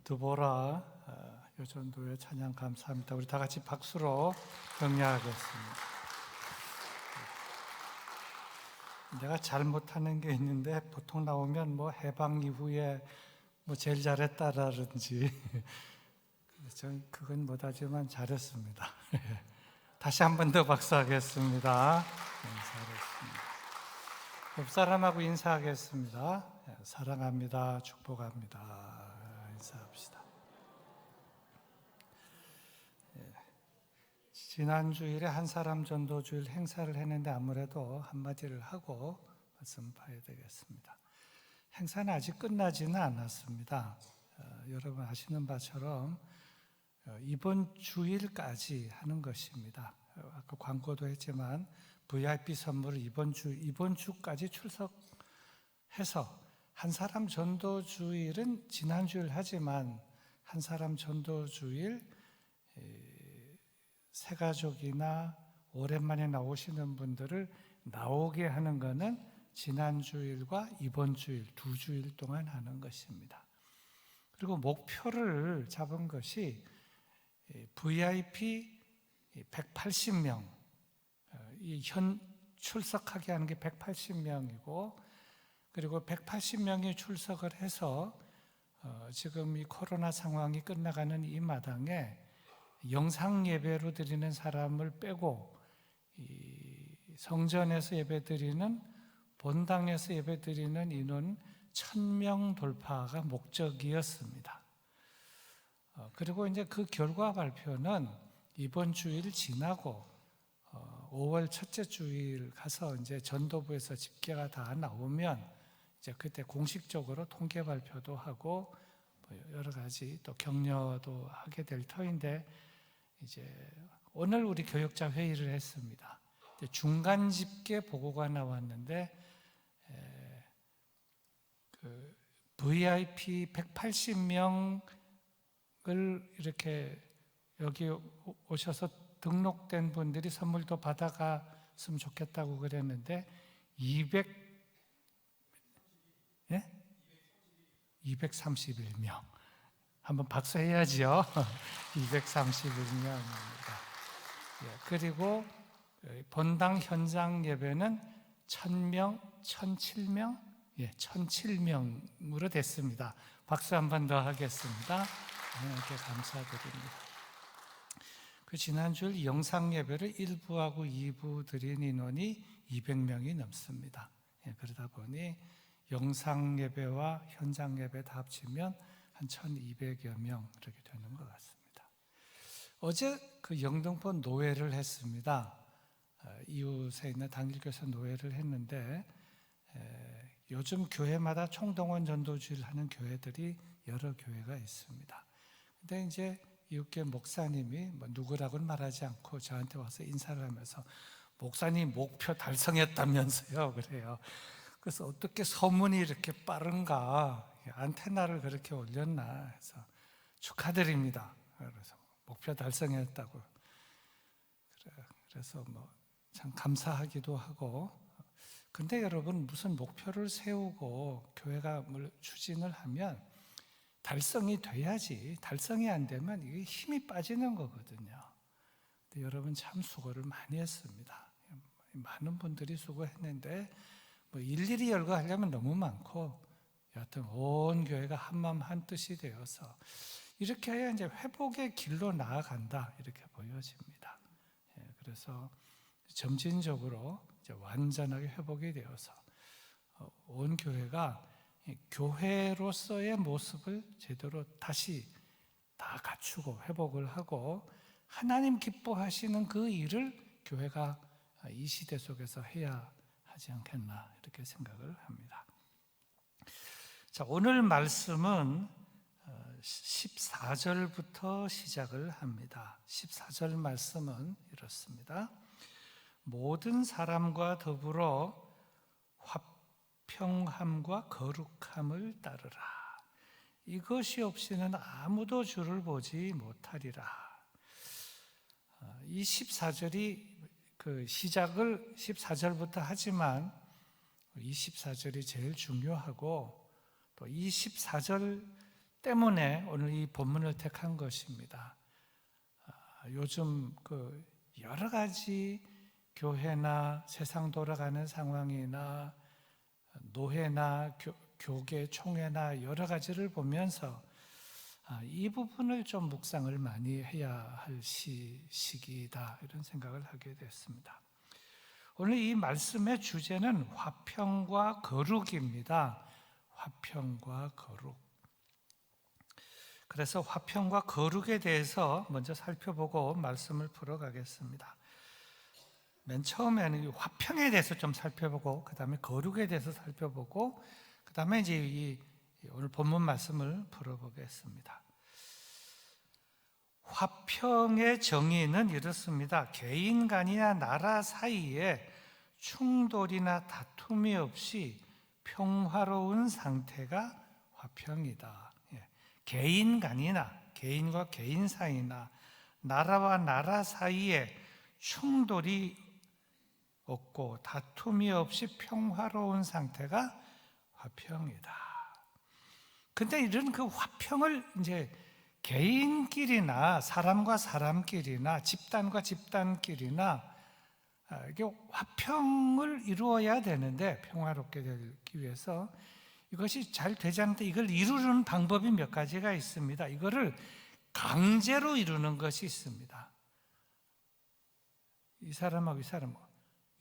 드보라 여전도의 찬양 감사합니다. 우리 다 같이 박수로 격려하겠습니다. 내가 잘못하는 게 있는데 보통 나오면 뭐 해방 이후에 뭐 제일 잘했다라든지 전 그건 못하지만 잘했습니다. 다시 한 번 더 박수하겠습니다. 잘했습니다. 옆 사람하고 인사하겠습니다. 사랑합니다. 축복합니다. 인사합시다. 지난 주일에 한 사람 전도주일 행사를 했는데 아무래도 한마디를 하고 말씀 봐야 되겠습니다. 행사는 아직 끝나지는 않았습니다. 여러분 아시는 바처럼 이번 주일까지 하는 것입니다. 아까 광고도 했지만 VIP 선물을 이번 주까지 출석해서 한 사람 전도주일은 지난 주일 하지만 한 사람 전도주일 새 가족이나 오랜만에 나오시는 분들을 나오게 하는 것은 지난 주일과 이번 주일 두 주일 동안 하는 것입니다. 그리고 목표를 잡은 것이 VIP 180명, 현 출석하게 하는 게 180명이고, 그리고 180명이 출석을 해서 지금 이 코로나 상황이 끝나가는 이 마당에 영상 예배로 드리는 사람을 빼고 이 성전에서 예배드리는 본당에서 예배드리는 인원 1000명 돌파가 목적이었습니다. 그리고 이제 그 결과 발표는 이번 주일 지나고 5월 첫째 주일 가서 이제 전도부에서 집계가 다 나오면 이제 그때 공식적으로 통계 발표도 하고 여러 가지 또 격려도 하게 될 터인데, 이제 오늘 우리 교역자 회의를 했습니다. 중간 집계 보고가 나왔는데 그 VIP 180명을 이렇게 여기 오셔서 등록된 분들이 선물도 받아갔으면 좋겠다고 그랬는데 231명. 한번 박수해야죠. 231명입니다. 그리고 본당 현장 예배는 1000명, 1007명, 1007명으로 됐습니다. 박수 한 번 더 하겠습니다. 하나님께 감사드립니다. 그 지난주일 영상 예배를 1부하고 2부 드린 인원이 200명이 넘습니다. 그러다 보니 영상 예배와 현장 예배 다 합치면 한 1200여 명 이렇게 되는 것 같습니다. 어제 그 영등포 노회를 했습니다. 이웃에 있는 당일교회에서 노회를 했는데 요즘 교회마다 총동원 전도주일 하는 교회들이 여러 교회가 있습니다. 근데 이제 이웃교회 목사님이 뭐 누구라고는 말하지 않고 저한테 와서 인사를 하면서 목사님 목표 달성했다면서요. 그래요. 그래서 어떻게 소문이 이렇게 빠른가, 안테나를 그렇게 올렸나 해서 축하드립니다. 그래서 목표 달성했다고. 그래서 뭐 참 감사하기도 하고. 근데 여러분 무슨 목표를 세우고 교회가 뭘 추진을 하면 달성이 돼야지, 달성이 안 되면 이게 힘이 빠지는 거거든요. 근데 여러분 참 수고를 많이 했습니다. 많은 분들이 수고했는데 뭐 일일이 열거하려면 너무 많고, 여하튼 온 교회가 한마음 한뜻이 되어서 이렇게 해야 이제 회복의 길로 나아간다 이렇게 보여집니다. 그래서 점진적으로 이제 완전하게 회복이 되어서 온 교회가 교회로서의 모습을 제대로 다시 다 갖추고 회복을 하고 하나님 기뻐하시는 그 일을 교회가 이 시대 속에서 해야 하지 않겠나 이렇게 생각을 합니다. 자, 오늘 말씀은 14절부터 시작을 합니다. 14절 말씀은 이렇습니다. 모든 사람과 더불어 화평함과 거룩함을 따르라. 이것이 없이는 아무도 주를 보지 못하리라. 이 14절이 그 시작을 14절부터 하지만 24절이 제일 중요하고 또 이 14절 때문에 오늘 이 본문을 택한 것입니다. 요즘 여러 가지 교회나 세상 돌아가는 상황이나 노회나 교계 총회나 여러 가지를 보면서 이 부분을 좀 묵상을 많이 해야 할 시기이다, 이런 생각을 하게 됐습니다. 오늘 이 말씀의 주제는 화평과 거룩입니다. 화평과 거룩. 그래서 화평과 거룩에 대해서 먼저 살펴보고 말씀을 풀어가겠습니다. 맨 처음에는 화평에 대해서 좀 살펴보고, 그 다음에 거룩에 대해서 살펴보고, 그 다음에 이제 오늘 본문 말씀을 풀어보겠습니다. 화평의 정의는 이렇습니다. 개인 간이나 나라 사이에 충돌이나 다툼이 없이 평화로운 상태가 화평이다. 개인 간이나 개인과 개인 사이나 나라와 나라 사이에 충돌이 없고 다툼이 없이 평화로운 상태가 화평이다. 근데 이런 그 화평을 이제 개인끼리나 사람과 사람끼리나 집단과 집단끼리나 이게 화평을 이루어야 되는데, 평화롭게 되기 위해서 이것이 잘 되지 않는데 이걸 이루는 방법이 몇 가지가 있습니다. 이거를 강제로 이루는 것이 있습니다. 이 사람하고 이 사람하고,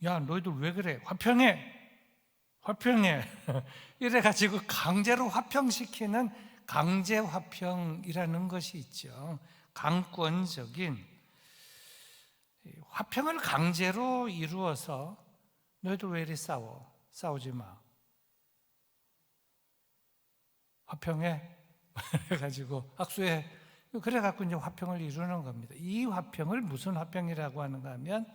야 너희들 왜 그래? 화평해 이래가지고 강제로 화평시키는 강제 화평이라는 것이 있죠. 강권적인 화평을 강제로 이루어서, 너희들 왜 이리 싸우지 마, 화평해 해가지고 악수해, 그래갖고 이제 화평을 이루는 겁니다. 이 화평을 무슨 화평이라고 하는가 하면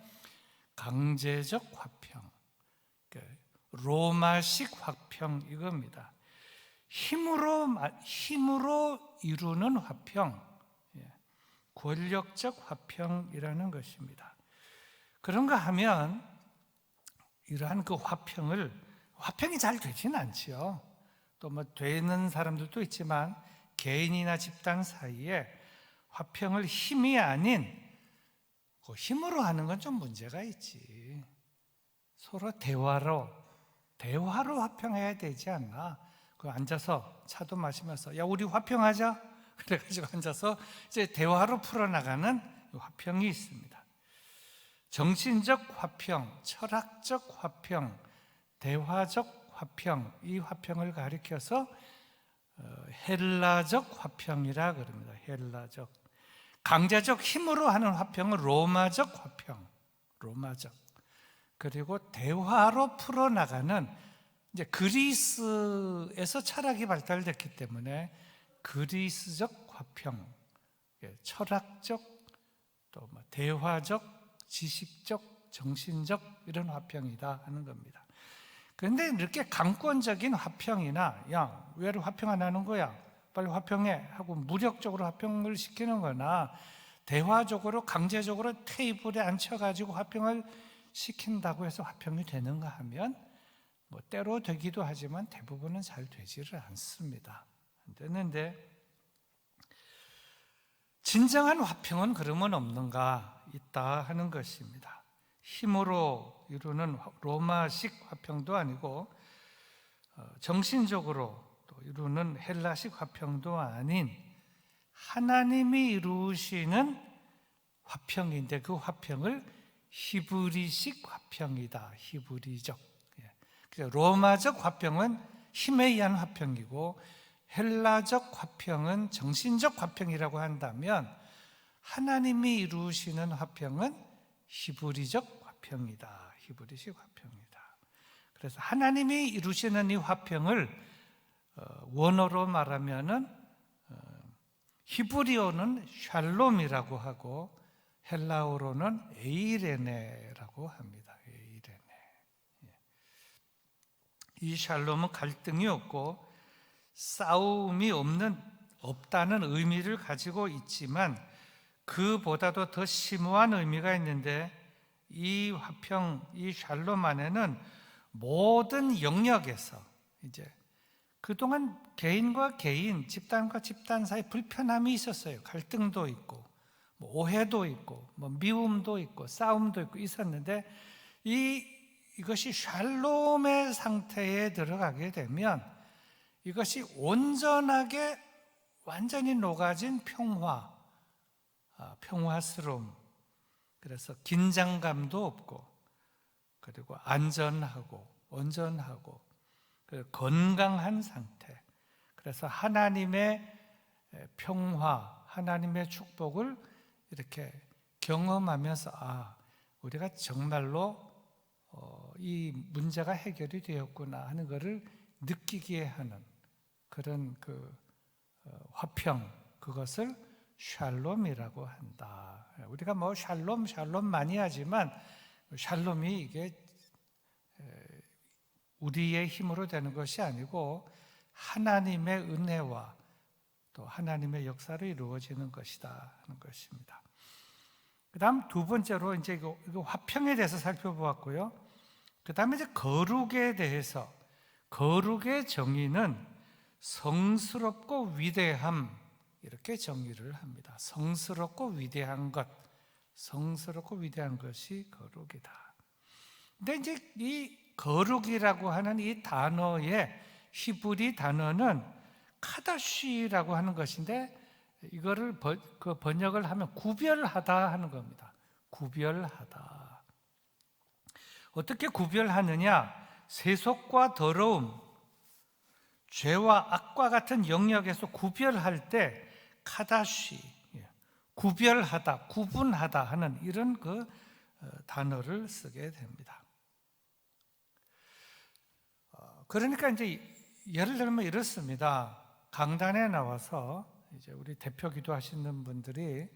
강제적 화평, 로마식 화평, 이겁니다. 힘으로 이루는 화평, 권력적 화평이라는 것입니다. 그런가 하면 이러한 그 화평이 잘 되지는 않지요. 또 되는 사람들도 있지만 개인이나 집단 사이에 화평을 힘이 아닌 힘으로 하는 건 좀 문제가 있지. 서로 대화로 화평해야 되지 않나? 앉아서 차도 마시면서 야 우리 화평하자, 그래가지고 앉아서 이제 대화로 풀어나가는 화평이 있습니다. 정신적 화평, 철학적 화평, 대화적 화평, 이 화평을 가리켜서 헬라적 화평이라 그럽니다. 헬라적. 강제적 힘으로 하는 화평은 로마적 화평, 로마적. 그리고 대화로 풀어나가는, 이제 그리스에서 철학이 발달됐기 때문에 그리스적 화평, 철학적, 또 대화적, 지식적, 정신적 이런 화평이다 하는 겁니다. 그런데 이렇게 강권적인 화평이나 야 왜 화평 안 하는 거야, 빨리 화평해 하고 무력적으로 화평을 시키는 거나, 대화적으로 강제적으로 테이블에 앉혀가지고 화평을 시킨다고 해서 화평이 되는가 하면 때로 되기도 하지만 대부분은 잘 되지를 않습니다. 안 되는데, 진정한 화평은 그러면 없는가? 있다 하는 것입니다. 힘으로 이루는 로마식 화평도 아니고 정신적으로 또 이루는 헬라식 화평도 아닌 하나님이 이루시는 화평인데, 그 화평을 히브리식 화평이다. 히브리적. 로마적 화평은 힘에 의한 화평이고 헬라적 화평은 정신적 화평이라고 한다면, 하나님이 이루시는 화평은 히브리적 화평이다. 히브리식 화평이다. 그래서 하나님이 이루시는 이 화평을 원어로 말하면은 히브리어는 샬롬이라고 하고 헬라어로는 에이레네라고 합니다. 에이레네. 이 샬롬은 갈등이 없고 싸움이 없다는 의미를 가지고 있지만, 그보다도 더 심오한 의미가 있는데, 이 화평, 이 샬롬 안에는 모든 영역에서 이제 그동안 개인과 개인, 집단과 집단 사이 불편함이 있었어요. 갈등도 있고, 오해도 있고, 미움도 있고, 싸움도 있고 있었는데 이것이 샬롬의 상태에 들어가게 되면 이것이 온전하게 완전히 녹아진 평화스러움. 그래서 긴장감도 없고, 그리고 안전하고 온전하고 건강한 상태. 그래서 하나님의 평화, 하나님의 축복을 이렇게 경험하면서 우리가 정말로 이 문제가 해결이 되었구나 하는 것을 느끼게 하는 그런 화평, 그것을 샬롬이라고 한다. 우리가 샬롬 많이 하지만 샬롬이 이게 우리의 힘으로 되는 것이 아니고 하나님의 은혜와 또 하나님의 역사로 이루어지는 것이다 하는 것입니다. 그 다음 두 번째로 이제 이거 화평에 대해서 살펴보았고요. 그 다음에 이제 거룩에 대해서, 거룩의 정의는 성스럽고 위대함, 이렇게 정의를 합니다. 성스럽고 위대한 것, 성스럽고 위대한 것이 거룩이다. 근데 이제 이 거룩이라고 하는 이 단어의 히브리 단어는 카다시라고 하는 것인데, 이거를 번역을 하면 구별하다 하는 겁니다. 구별하다. 어떻게 구별하느냐? 세속과 더러움, 죄와 악과 같은 영역에서 구별할 때 카다시, 구별하다, 구분하다 하는 이런 단어를 쓰게 됩니다. 그러니까 이제 예를 들면 이렇습니다. 강단에 나와서 이제 우리 대표 기도하시는 분들이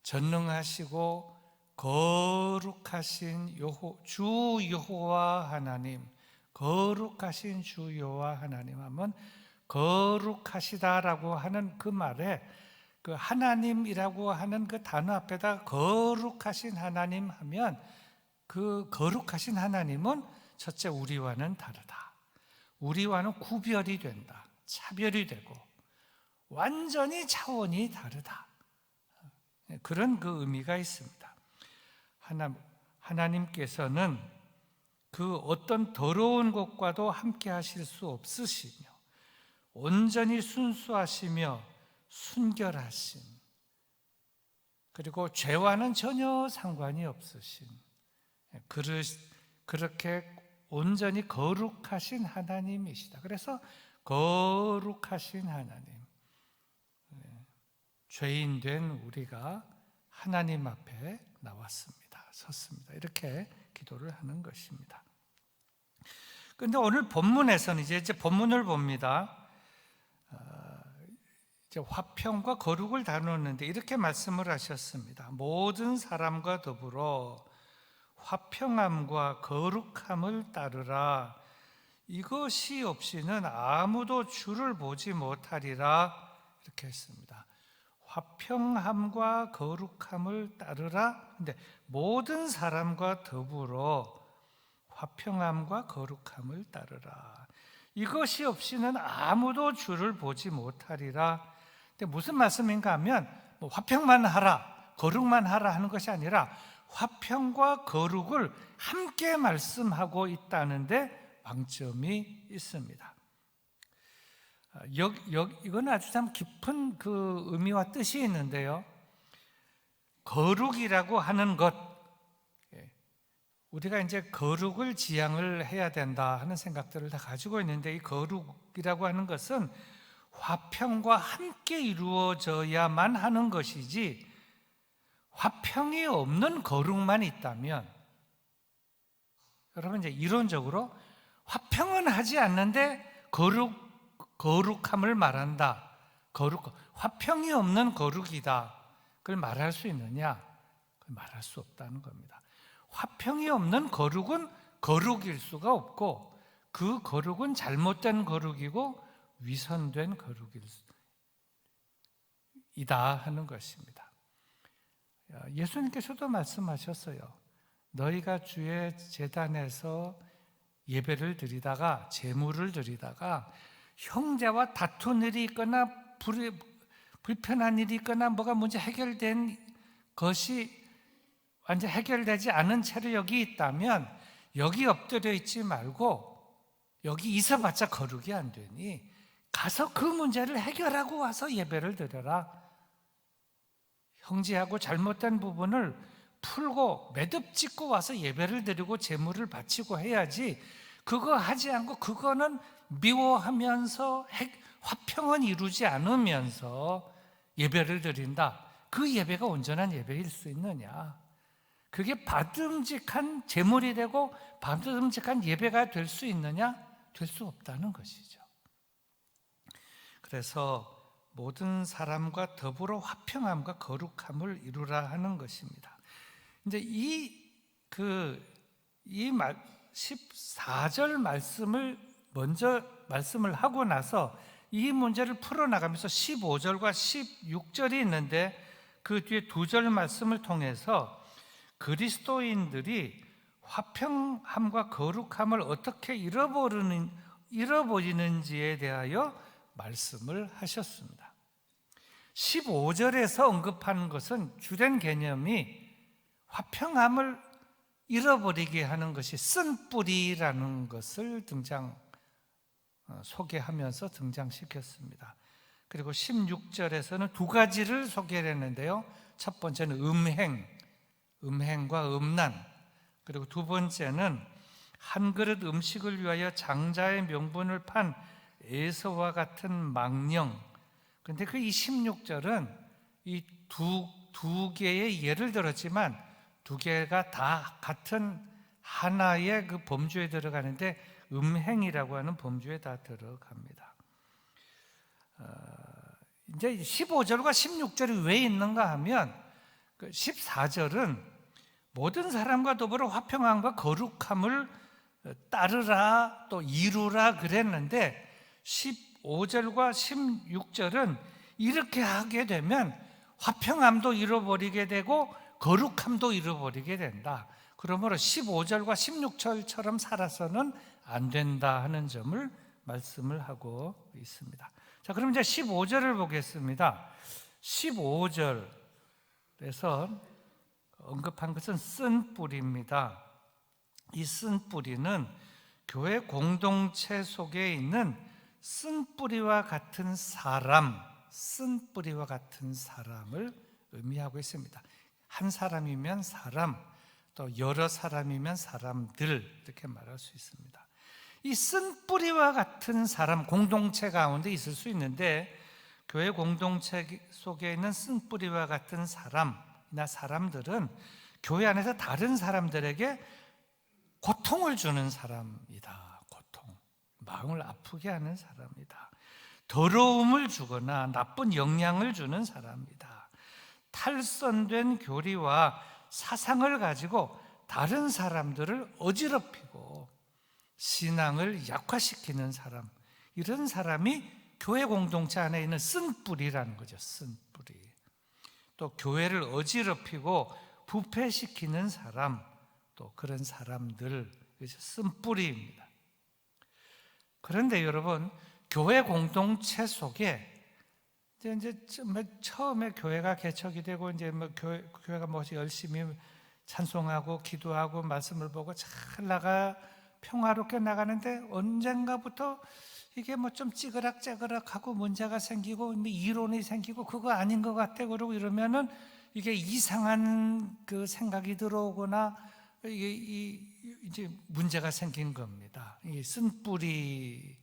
전능하시고 거룩하신 주 여호와 하나님, 거룩하신 주 여호와 하나님 하면 거룩하시다라고 하는 그 말에 그 하나님이라고 하는 그 단어 앞에다 거룩하신 하나님 하면 그 거룩하신 하나님은 첫째 우리와는 다르다. 우리와는 구별이 된다. 차별이 되고 완전히 차원이 다르다. 그런 그 의미가 있습니다. 하나님께서는 그 어떤 더러운 것과도 함께 하실 수 없으시며 온전히 순수하시며 순결하신, 그리고 죄와는 전혀 상관이 없으신, 그렇게 온전히 거룩하신 하나님이시다. 그래서 거룩하신 하나님, 죄인 된 우리가 하나님 앞에 나왔습니다. 섰습니다. 이렇게 기도를 하는 것입니다. 그런데 오늘 본문에서는 이제 본문을 봅니다. 이제 화평과 거룩을 다루는데 이렇게 말씀을 하셨습니다. 모든 사람과 더불어 화평함과 거룩함을 따르라. 이것이 없이는 아무도 주를 보지 못하리라. 이렇게 했습니다. 화평함과 거룩함을 따르라. 근데 모든 사람과 더불어 화평함과 거룩함을 따르라. 이것이 없이는 아무도 주를 보지 못하리라. 근데 무슨 말씀인가 하면 화평만 하라, 거룩만 하라 하는 것이 아니라 화평과 거룩을 함께 말씀하고 있다는데 방점이 있습니다. 이건 아주 참 깊은 그 의미와 뜻이 있는데요. 거룩이라고 하는 것, 우리가 이제 거룩을 지향을 해야 된다 하는 생각들을 다 가지고 있는데, 이 거룩이라고 하는 것은 화평과 함께 이루어져야만 하는 것이지, 화평이 없는 거룩만 있다면, 여러분 이제 이론적으로 화평은 하지 않는데 거룩함을 말한다. 화평이 없는 거룩이다. 그걸 말할 수 있느냐? 그걸 말할 수 없다는 겁니다. 화평이 없는 거룩은 거룩일 수가 없고, 그 거룩은 잘못된 거룩이고 위선된 거룩이다 하는 것입니다. 예수님께서도 말씀하셨어요. 너희가 주의 제단에서 예배를 드리다가 제물을 드리다가 형제와 다툰 일이 있거나 불편한 일이 있거나 뭐가 문제 해결된 것이 완전 해결되지 않은 채로 여기 있다면 여기 엎드려 있지 말고 여기 있어봤자 거룩이 안 되니 가서 그 문제를 해결하고 와서 예배를 드려라. 형제하고 잘못된 부분을 풀고 매듭 짓고 와서 예배를 드리고 제물을 바치고 해야지, 그거 하지 않고 그거는 미워하면서 화평은 이루지 않으면서 예배를 드린다. 그 예배가 온전한 예배일 수 있느냐? 그게 받음직한 제물이 되고 받음직한 예배가 될 수 있느냐? 될 수 없다는 것이죠. 그래서 모든 사람과 더불어 화평함과 거룩함을 이루라 하는 것입니다. 이제 이 14절 말씀을 먼저 말씀을 하고 나서 이 문제를 풀어나가면서 15절과 16절이 있는데 그 뒤에 2절 말씀을 통해서 그리스도인들이 화평함과 거룩함을 어떻게 잃어버리는지에 대하여 말씀을 하셨습니다. 15절에서 언급하는 것은 주된 개념이 화평함을 잃어버리게 하는 것이 쓴뿌리라는 것을 소개하면서 등장시켰습니다. 그리고 16절에서는 2가지를 소개했는데요. 첫 번째는 음행과 음란, 그리고 2번째는 한 그릇 음식을 위하여 장자의 명분을 판 에서와 같은 망령. 그런데 그 16절은 이 두 개의 예를 들었지만 2개가 다 같은 하나의 그 범주에 들어가는데 음행이라고 하는 범주에 다 들어갑니다. 이제 15절과 16절이 왜 있는가 하면 14절은 모든 사람과 더불어 화평함과 거룩함을 따르라 또 이루라 그랬는데 15절과 16절은 이렇게 하게 되면 화평함도 잃어버리게 되고 거룩함도 잃어버리게 된다. 그러므로 15절과 16절처럼 살아서는 안 된다 하는 점을 말씀을 하고 있습니다. 자, 그럼 이제 15절을 보겠습니다. 15절에서 언급한 것은 쓴뿌리입니다. 이 쓴뿌리는 교회 공동체 속에 있는 쓴뿌리와 같은 사람을 의미하고 있습니다. 한 사람이면 사람, 또 여러 사람이면 사람들, 이렇게 말할 수 있습니다. 이 쓴뿌리와 같은 사람, 공동체 가운데 있을 수 있는데 교회 공동체 속에 있는 쓴뿌리와 같은 사람들은 교회 안에서 다른 사람들에게 고통을 주는 사람이다. 마음을 아프게 하는 사람이다. 더러움을 주거나 나쁜 영향을 주는 사람이다. 탈선된 교리와 사상을 가지고 다른 사람들을 어지럽히고 신앙을 약화시키는 사람, 이런 사람이 교회 공동체 안에 있는 쓴뿌리라는 거죠. 쓴뿌리. 또 교회를 어지럽히고 부패시키는 사람, 또 그런 사람들, 쓴뿌리입니다. 그런데 여러분, 교회 공동체 속에 이제 처음에 교회가 개척이 되고 이제 교회가 열심히 찬송하고 기도하고 말씀을 보고 잘 평화롭게 나가는데 언젠가부터 이게 좀 찌그락찌그락하고 문제가 생기고 이론이 생기고 그거 아닌 것 같아 그러고 이러면은 이게 이상한 그 생각이 들어오거나 이제 문제가 생긴 겁니다. 이 쓴뿌리의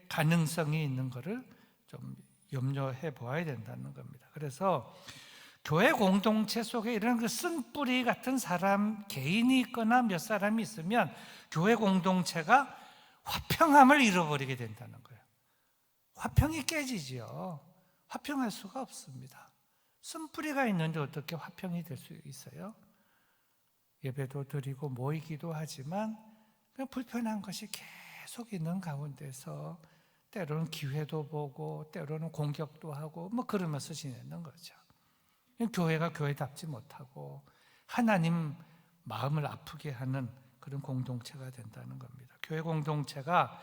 가능성이 있는 것을 좀 염려해 보아야 된다는 겁니다. 그래서 교회 공동체 속에 이런 그 쓴뿌리 같은 사람, 개인이 있거나 몇 사람이 있으면 교회 공동체가 화평함을 잃어버리게 된다는 거예요. 화평이 깨지죠. 화평할 수가 없습니다. 쓴뿌리가 있는데 어떻게 화평이 될 수 있어요? 예배도 드리고 모이기도 하지만 불편한 것이 계속 있는 가운데서 때로는 기회도 보고 때로는 공격도 하고 그러면서 지내는 거죠. 교회가 교회답지 못하고 하나님 마음을 아프게 하는 그런 공동체가 된다는 겁니다. 교회 공동체가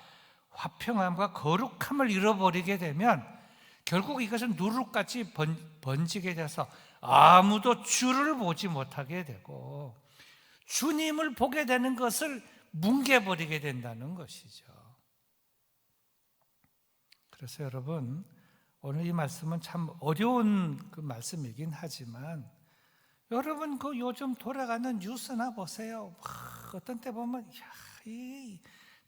화평함과 거룩함을 잃어버리게 되면 결국 이것은 누룩같이 번지게 돼서 아무도 주를 보지 못하게 되고 주님을 보게 되는 것을 뭉개버리게 된다는 것이죠. 그래서 여러분, 오늘 이 말씀은 참 어려운 그 말씀이긴 하지만 여러분 그 요즘 돌아가는 뉴스나 보세요. 어떤 때 보면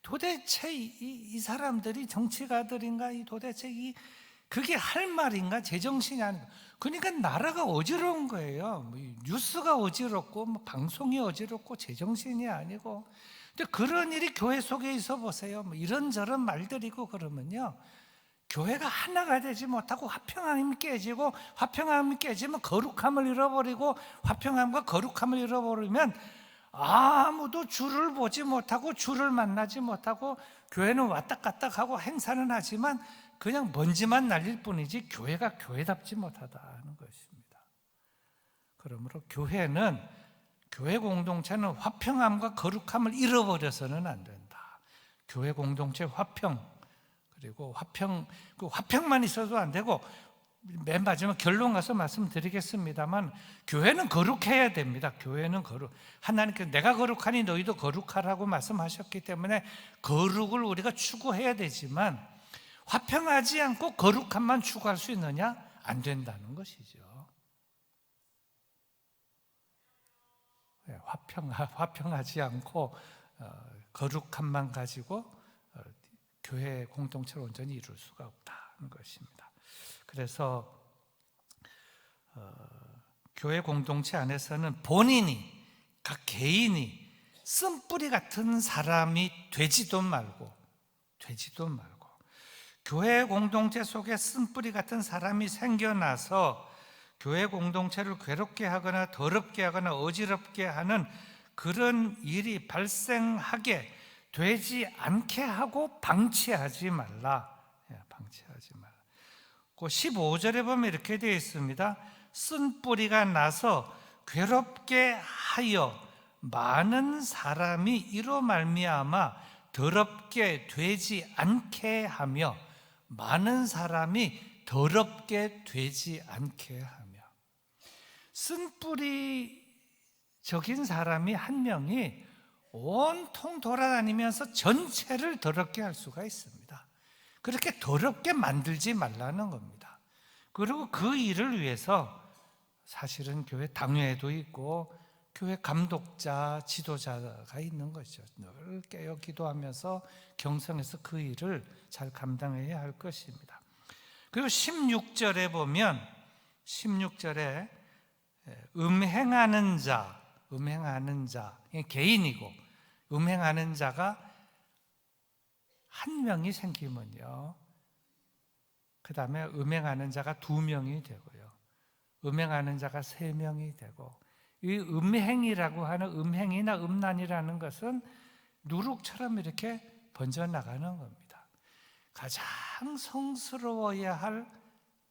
도대체 이 사람들이 정치가들인가, 도대체 그게 할 말인가, 제정신이 아닌가. 그러니까 나라가 어지러운 거예요. 뉴스가 어지럽고 방송이 어지럽고 제정신이 아니고. 근데 그런 일이 교회 속에 있어 보세요. 이런저런 말들이고 그러면요, 교회가 하나가 되지 못하고 화평함이 깨지고, 화평함이 깨지면 거룩함을 잃어버리고, 화평함과 거룩함을 잃어버리면 아무도 주를 보지 못하고 주를 만나지 못하고, 교회는 왔다 갔다 하고 행사는 하지만 그냥 먼지만 날릴 뿐이지 교회가 교회답지 못하다는 것입니다. 그러므로 교회 공동체는 화평함과 거룩함을 잃어버려서는 안 된다. 교회 공동체 화평, 그리고 화평만 있어도 안 되고, 맨 마지막 결론 가서 말씀드리겠습니다만, 교회는 거룩해야 됩니다. 교회는 하나님께서 내가 거룩하니 너희도 거룩하라고 말씀하셨기 때문에 거룩을 우리가 추구해야 되지만, 화평하지 않고 거룩함만 추구할 수 있느냐? 안 된다는 것이죠. 화평하지 않고 거룩함만 가지고 교회 공동체를 온전히 이룰 수가 없다는 것입니다. 그래서 교회 공동체 안에서는 각 개인이 쓴뿌리 같은 사람이 되지도 말고 교회 공동체 속에 쓴뿌리 같은 사람이 생겨나서 교회 공동체를 괴롭게 하거나 더럽게 하거나 어지럽게 하는 그런 일이 발생하게 되지 않게 하고 방치하지 말라. 그 15절에 보면 이렇게 되어 있습니다. 쓴 뿌리가 나서 괴롭게 하여 많은 사람이 이로 말미암아 더럽게 되지 않게 하며, 많은 사람이 더럽게 되지 않게 하며. 쓴뿌리적인 사람이 한 명이 온통 돌아다니면서 전체를 더럽게 할 수가 있습니다. 그렇게 더럽게 만들지 말라는 겁니다. 그리고 그 일을 위해서 사실은 교회 당회도 있고 교회 감독자, 지도자가 있는 것이죠. 늘 깨어 기도하면서 경성해서 그 일을 잘 감당해야 할 것입니다. 그리고 16절에 보면, 16절에 음행하는 자, 개인이고, 음행하는 자가 한 명이 생기면요, 그 다음에 음행하는 자가 2명이 되고요, 음행하는 자가 3명이 되고, 이 음행이라고 하는, 음행이나 음란이라는 것은 누룩처럼 이렇게 번져나가는 겁니다. 가장 성스러워야 할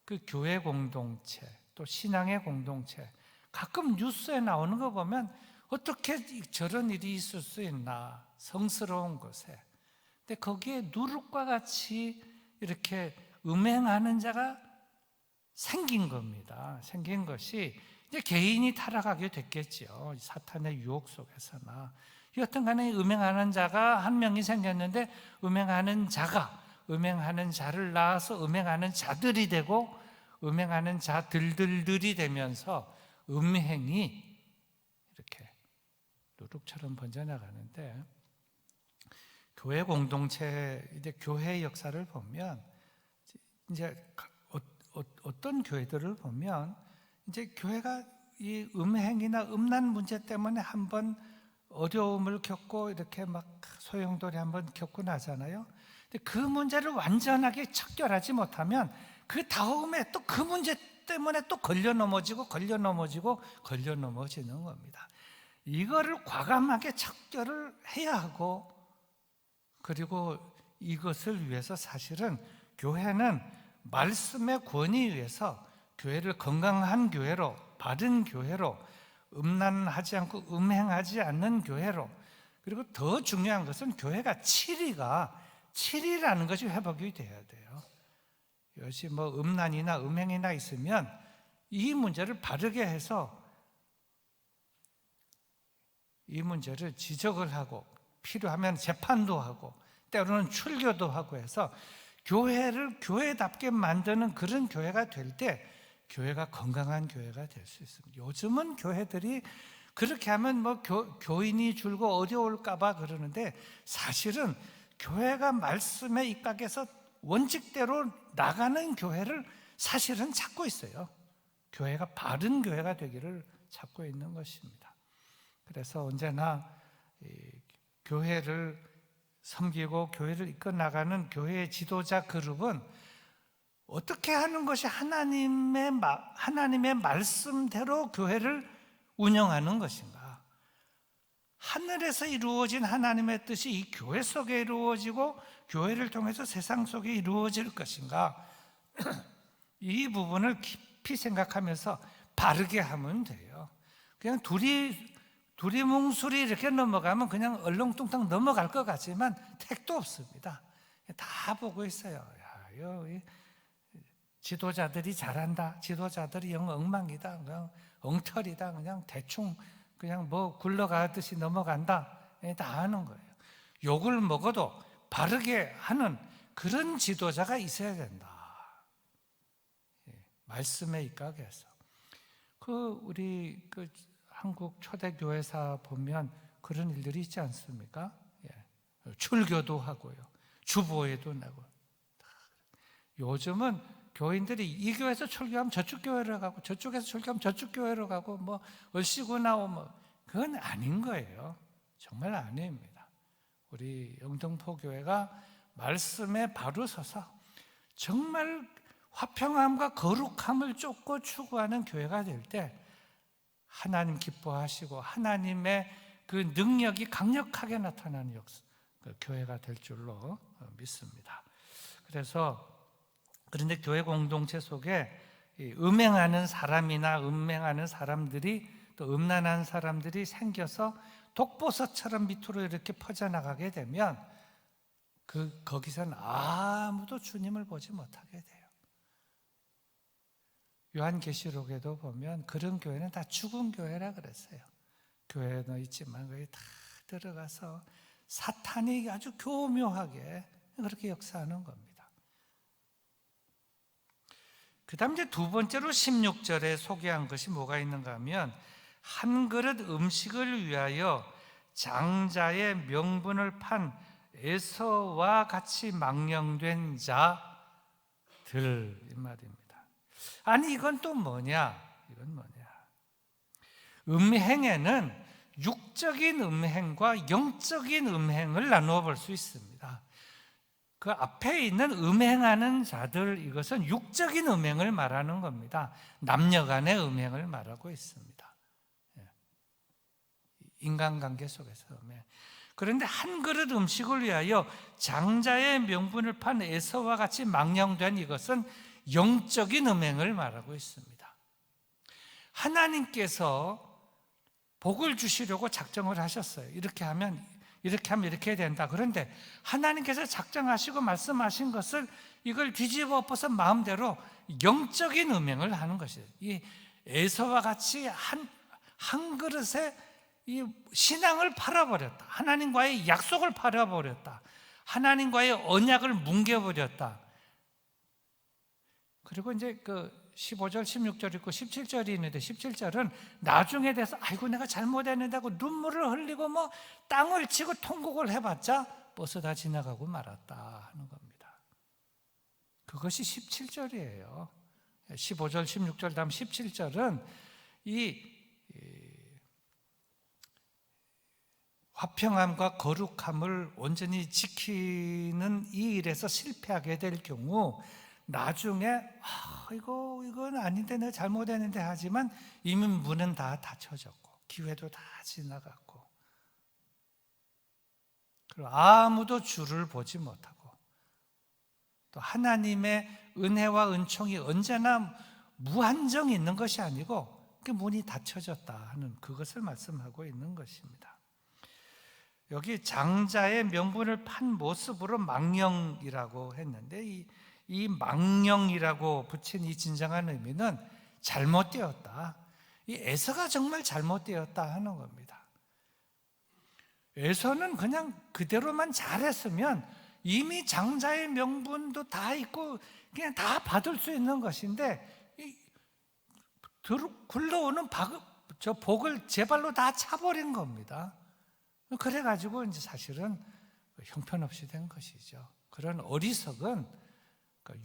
그 교회 공동체, 또 신앙의 공동체, 가끔 뉴스에 나오는 거 보면 어떻게 저런 일이 있을 수 있나, 성스러운 곳에. 근데 거기에 누룩과 같이 이렇게 음행하는 자가 생긴 겁니다. 생긴 것이 이제 개인이 타락하게 됐겠죠. 사탄의 유혹 속에서나. 여튼 간에 음행하는 자가 한 명이 생겼는데, 음행하는 자를 낳아서 음행하는 자들이 되고, 음행하는 자들이 되면서 음행이 이렇게 누룩처럼 번져나가는데, 교회 공동체, 이제 교회의 역사를 보면, 이제 어떤 교회들을 보면, 이제 교회가 이 음행이나 음란 문제 때문에 한번 어려움을 겪고 이렇게 막 소용돌이 한번 겪고 나잖아요. 근데 그 문제를 완전하게 척결하지 못하면 그 다음에 또 그 문제 때문에 또 걸려 넘어지는 겁니다. 이거를 과감하게 척결을 해야 하고, 그리고 이것을 위해서 사실은 교회는 말씀의 권위 위해서 교회를 건강한 교회로, 바른 교회로, 음란하지 않고 음행하지 않는 교회로, 그리고 더 중요한 것은 교회가 7이라는 것이 회복이 돼야 돼요. 이것이 뭐 음란이나 음행이나 있으면 이 문제를 바르게 해서 이 문제를 지적을 하고 필요하면 재판도 하고 때로는 출교도 하고 해서 교회를 교회답게 만드는 그런 교회가 될 때 교회가 건강한 교회가 될 수 있습니다. 요즘은 교회들이 그렇게 하면 뭐 교인이 줄고 어려울까 봐 그러는데 사실은 교회가 말씀에 입각해서 원칙대로 나가는 교회를 사실은 찾고 있어요. 교회가 바른 교회가 되기를 찾고 있는 것입니다. 그래서 언제나 교회를 섬기고 교회를 이끌어 나가는 교회의 지도자 그룹은 어떻게 하는 것이 하나님의 말씀대로 교회를 운영하는 것인가? 하늘에서 이루어진 하나님의 뜻이 이 교회 속에 이루어지고 교회를 통해서 세상 속에 이루어질 것인가? 이 부분을 깊이 생각하면서 바르게 하면 돼요. 그냥 두리뭉술이 이렇게 넘어가면 그냥 얼렁뚱땅 넘어갈 것 같지만 택도 없습니다. 다 보고 있어요. 야, 지도자들이 잘한다. 지도자들이 영 엉망이다. 그냥 엉터리다. 그냥 대충 그냥 뭐 굴러가듯이 넘어간다. 다 하는 거예요. 욕을 먹어도 바르게 하는 그런 지도자가 있어야 된다. 말씀에 입각해서. 우리 한국 초대교회사 보면 그런 일들이 있지 않습니까? 출교도 하고요. 주보에도 내고. 요즘은 교인들이 이 교회에서 출교하면 저쪽 교회로 가고 저쪽에서 출교하면 저쪽 교회로 가고 뭐 얼씨구 나오면 그건 아닌 거예요. 정말 아닙니다. 우리 영등포 교회가 말씀에 바로 서서 정말 화평함과 거룩함을 쫓고 추구하는 교회가 될 때 하나님 기뻐하시고 하나님의 그 능력이 강력하게 나타나는 교회가 될 줄로 믿습니다. 그런데 교회 공동체 속에 음행하는 사람이나 음행하는 사람들이 또 음란한 사람들이 생겨서 독버섯처럼 밑으로 이렇게 퍼져나가게 되면 거기서는 아무도 주님을 보지 못하게 돼요. 요한계시록에도 보면 그런 교회는 다 죽은 교회라 그랬어요. 교회는 있지만 거기 다 들어가서 사탄이 아주 교묘하게 그렇게 역사하는 겁니다. 그 다음 이제 두 번째로 16절에 소개한 것이 뭐가 있는가 하면 한 그릇 음식을 위하여 장자의 명분을 판 에서와 같이 망령된 자들 이 말입니다. 아니 이건 또 뭐냐? 음행에는 육적인 음행과 영적인 음행을 나누어 볼 수 있습니다. 그 앞에 있는 음행하는 자들 이것은 육적인 음행을 말하는 겁니다. 남녀 간의 음행을 말하고 있습니다. 인간관계 속에서 음행. 그런데 한 그릇 음식을 위하여 장자의 명분을 판 에서와 같이 망령된 이것은 영적인 음행을 말하고 있습니다. 하나님께서 복을 주시려고 작정을 하셨어요. 이렇게 하면 이렇게 된다. 그런데 하나님께서 작정하시고 말씀하신 것을 이걸 뒤집어 엎어서 마음대로 영적인 음행을 하는 것이에요. 이 에서와 같이 한 그릇에 이 신앙을 팔아버렸다. 하나님과의 약속을 팔아버렸다. 하나님과의 언약을 뭉개버렸다. 그리고 이제 15절, 16절 있고 17절이 있는데 17절은 나중에 돼서 아이고 내가 잘못했는데 하고 눈물을 흘리고 뭐 땅을 치고 통곡을 해봤자 버스 다 지나가고 말았다 하는 겁니다. 그것이 17절이에요. 15절, 16절 다음 17절은 이 화평함과 거룩함을 온전히 지키는 이 일에서 실패하게 될 경우 나중에 이건 아닌데 내가 잘못했는데 하지만 이미 문은 다 닫혀졌고 기회도 다 지나갔고 그리고 아무도 주를 보지 못하고 또 하나님의 은혜와 은총이 언제나 무한정이 있는 것이 아니고 그 문이 닫혀졌다 하는 그것을 말씀하고 있는 것입니다. 여기 장자의 명분을 판 모습으로 망령이라고 했는데, 이 망령이라고 붙인 이 진정한 의미는 잘못되었다, 이 에서가 정말 잘못되었다 하는 겁니다. 에서는 그냥 그대로만 잘했으면 이미 장자의 명분도 다 있고 그냥 다 받을 수 있는 것인데, 굴러오는 저 복을 제 발로 다 차버린 겁니다. 그래가지고 이제 사실은 형편없이 된 것이죠. 그런 어리석은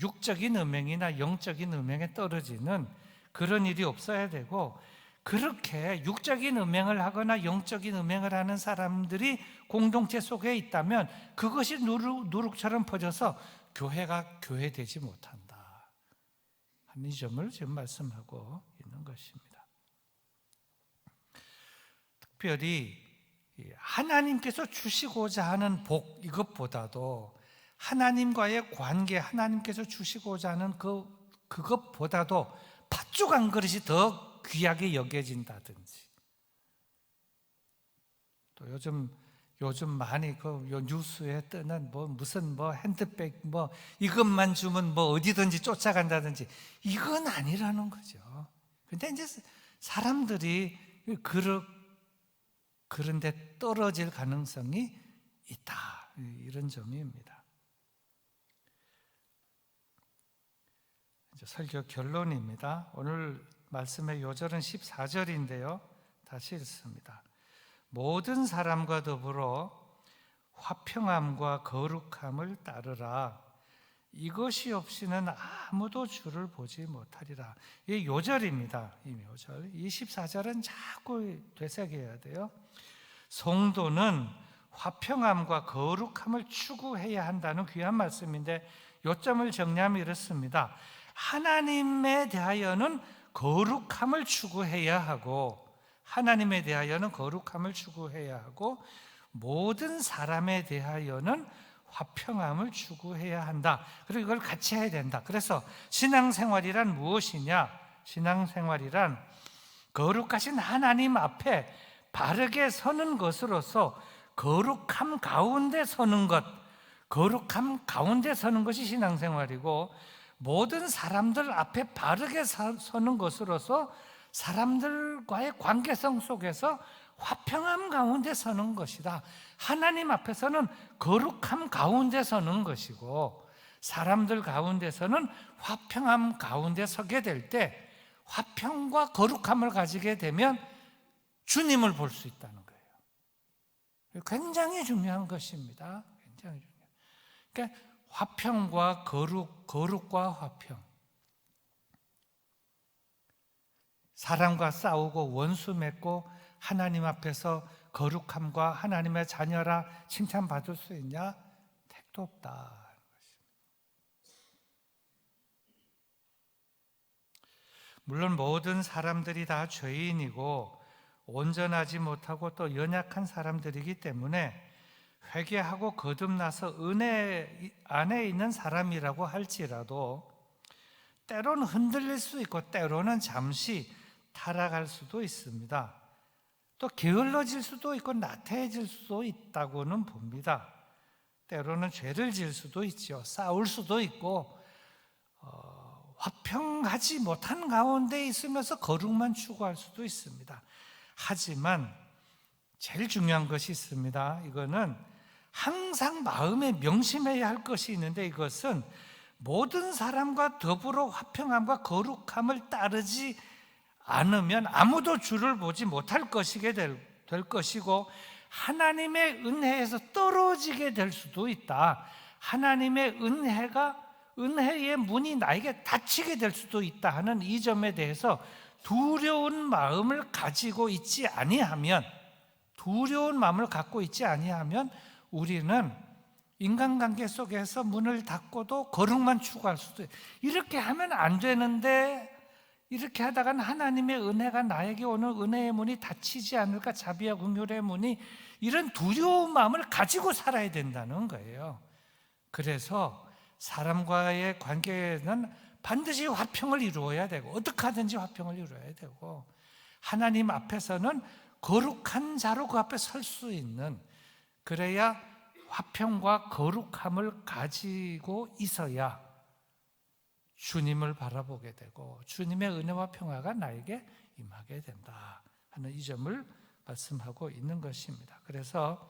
육적인 음행이나 영적인 음행에 떨어지는 그런 일이 없어야 되고, 그렇게 육적인 음행을 하거나 영적인 음행을 하는 사람들이 공동체 속에 있다면 그것이 누룩처럼 퍼져서 교회가 교회되지 못한다 하는 이 점을 지금 말씀하고 있는 것입니다. 특별히 하나님께서 주시고자 하는 복, 이것보다도 하나님과의 관계, 하나님께서 주시고자 하는 그것보다도 팥죽 한 그릇이 더 귀하게 여겨진다든지, 또 요즘 많이 요 뉴스에 뜨는 무슨 핸드백 이것만 주면 어디든지 쫓아간다든지, 이건 아니라는 거죠. 근데 이제 사람들이 그런데 떨어질 가능성이 있다, 이런 점입니다. 이제 설교 결론입니다. 오늘 말씀의 요절은 14절인데요. 다시 읽습니다. 모든 사람과 더불어 화평함과 거룩함을 따르라. 이것이 없이는 아무도 주를 보지 못하리라. 이 요절입니다. 이 요절. 24절은 자꾸 되새겨야 돼요. 성도는 화평함과 거룩함을 추구해야 한다는 귀한 말씀인데, 요점을 정리하면 이렇습니다. 하나님에 대하여는 거룩함을 추구해야 하고, 하나님에 대하여는 거룩함을 추구해야 하고, 모든 사람에 대하여는 화평함을 추구해야 한다. 그리고 이걸 같이 해야 된다. 그래서 신앙생활이란 무엇이냐? 신앙생활이란 거룩하신 하나님 앞에 바르게 서는 것으로서 거룩함 가운데 서는 것, 거룩함 가운데 서는 것이 신앙생활이고, 모든 사람들 앞에 바르게 서는 것으로서 사람들과의 관계성 속에서 화평함 가운데 서는 것이다. 하나님 앞에서는 거룩함 가운데 서는 것이고, 사람들 가운데서는 화평함 가운데 서게 될 때, 화평과 거룩함을 가지게 되면 주님을 볼 수 있다는 거예요. 굉장히 중요한 것입니다. 굉장히 중요해요. 그러니까 화평과 거룩과 화평. 사람과 싸우고 원수 맺고 하나님 앞에서 거룩함과 하나님의 자녀라 칭찬받을 수 있냐? 택도 없다. 물론 모든 사람들이 다 죄인이고 온전하지 못하고 또 연약한 사람들이기 때문에 회개하고 거듭나서 은혜 안에 있는 사람이라고 할지라도 때로는 흔들릴 수 있고 때로는 잠시 타락할 수도 있습니다. 또 게을러질 수도 있고 나태해질 수도 있다고는 봅니다. 때로는 죄를 지을 수도 있죠. 싸울 수도 있고 화평하지 못한 가운데 있으면서 거룩만 추구할 수도 있습니다. 하지만 제일 중요한 것이 있습니다. 이거는 항상 마음에 명심해야 할 것이 있는데, 이것은 모든 사람과 더불어 화평함과 거룩함을 따르지 않으면 아무도 주를 보지 못할 것이게 될 것이고, 하나님의 은혜에서 떨어지게 될 수도 있다. 하나님의 은혜의 문이 나에게 닫히게 될 수도 있다 하는 이 점에 대해서 두려운 마음을 가지고 있지 아니하면, 두려운 마음을 갖고 있지 아니하면 우리는 인간관계 속에서 문을 닫고도 거룩만 추구할 수도 있어요. 이렇게 하면 안 되는데, 이렇게 하다가는 하나님의 은혜가 나에게 오는 은혜의 문이 닫히지 않을까, 자비와 긍휼의 문이, 이런 두려운 마음을 가지고 살아야 된다는 거예요. 그래서 사람과의 관계에는 반드시 화평을 이루어야 되고, 어떻게 하든지 화평을 이루어야 되고, 하나님 앞에서는 거룩한 자로 그 앞에 설 수 있는 그래야 화평과 거룩함을 가지고 있어야 주님을 바라보게 되고 주님의 은혜와 평화가 나에게 임하게 된다 하는 이 점을 말씀하고 있는 것입니다. 그래서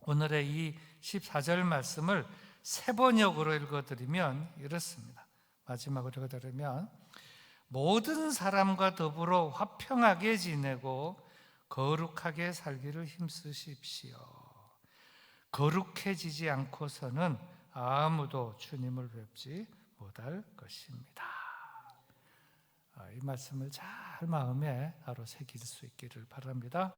오늘의 이 14절 말씀을 세 번역으로 읽어드리면 이렇습니다. 마지막으로 읽어드리면 모든 사람과 더불어 화평하게 지내고 거룩하게 살기를 힘쓰십시오. 거룩해지지 않고서는 아무도 주님을 뵙지 못할 것입니다. 이 말씀을 잘 마음에 바로 새길 수 있기를 바랍니다.